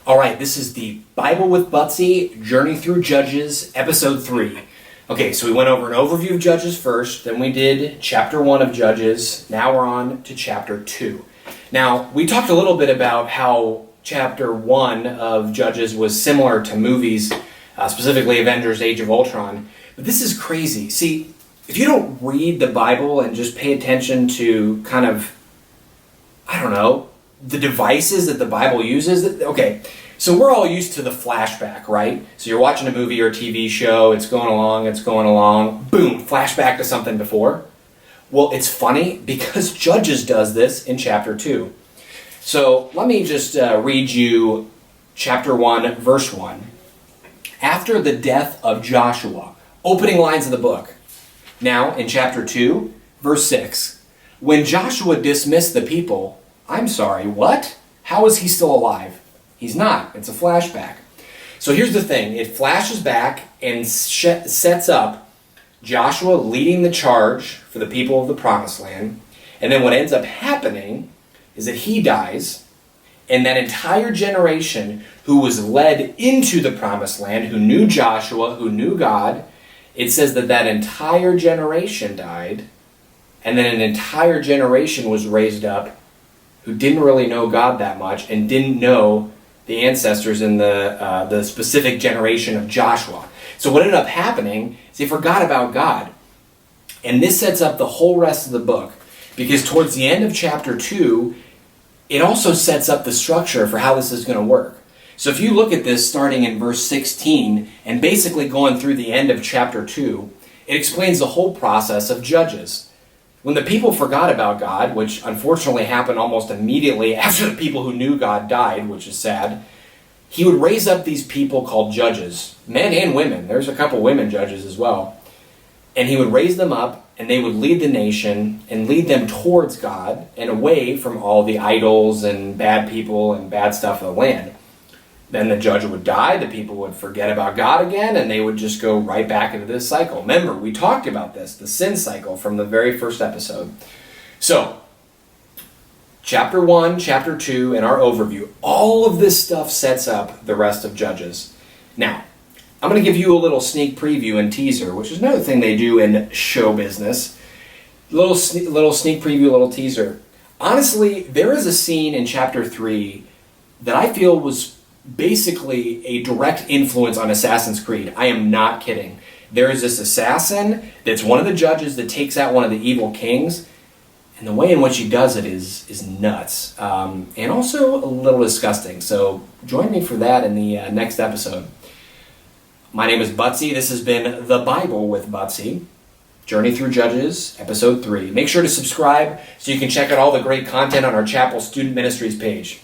All right, this is the Bible with Butzy, Journey Through Judges, Episode 3. Okay, so we went over an overview of Judges first, then we did Chapter 1 of Judges, now we're on to Chapter 2. Now, we talked a little bit about how Chapter 1 of Judges was similar to movies, specifically Avengers Age of Ultron, but this is crazy. See, if you don't read the Bible and just pay attention to kind of, the devices that the Bible uses. Okay, so we're all used to the flashback, right? So you're watching a movie or a TV show, it's going along, boom, flashback to something before. Well, it's funny because Judges does this in chapter 2. So let me just read you chapter 1, verse 1. After the death of Joshua, opening lines of the book. Now, in chapter 2, verse 6, when Joshua dismissed the people, I'm sorry, what? How is he still alive? He's not. It's a flashback. So here's the thing. It flashes back and sets up Joshua leading the charge for the people of the Promised Land. And then what ends up happening is that he dies, and that entire generation who was led into the Promised Land, who knew Joshua, who knew God, it says that that entire generation died, and then an entire generation was raised up who didn't really know God that much and didn't know the ancestors in the specific generation of Joshua. So what ended up happening is they forgot about God. And this sets up the whole rest of the book, because towards the end of chapter 2, it also sets up the structure for how this is going to work. So if you look at this starting in verse 16 and basically going through the end of chapter 2, it explains the whole process of Judges. When the people forgot about God, which unfortunately happened almost immediately after the people who knew God died, which is sad, he would raise up these people called judges, men and women. There's a couple women judges as well. And he would raise them up, and they would lead the nation and lead them towards God and away from all the idols and bad people and bad stuff of the land. Then the judge would die, the people would forget about God again, and they would just go right back into this cycle. Remember, we talked about this, the sin cycle, from the very first episode. So, chapter 1, chapter 2, and our overview, all of this stuff sets up the rest of Judges. Now, I'm going to give you a little sneak preview and teaser, which is another thing they do in show business. Little sneak preview, little teaser. Honestly, there is a scene in chapter 3 that I feel was basically a direct influence on Assassin's Creed. I am not kidding. There is this assassin that's one of the judges that takes out one of the evil kings, and the way in which he does it is nuts, and also a little disgusting. So join me for that in the next episode. My name is Butzy. This has been The Bible with Butzy, Journey Through Judges, Episode 3. Make sure to subscribe so you can check out all the great content on our Chapel Student Ministries page.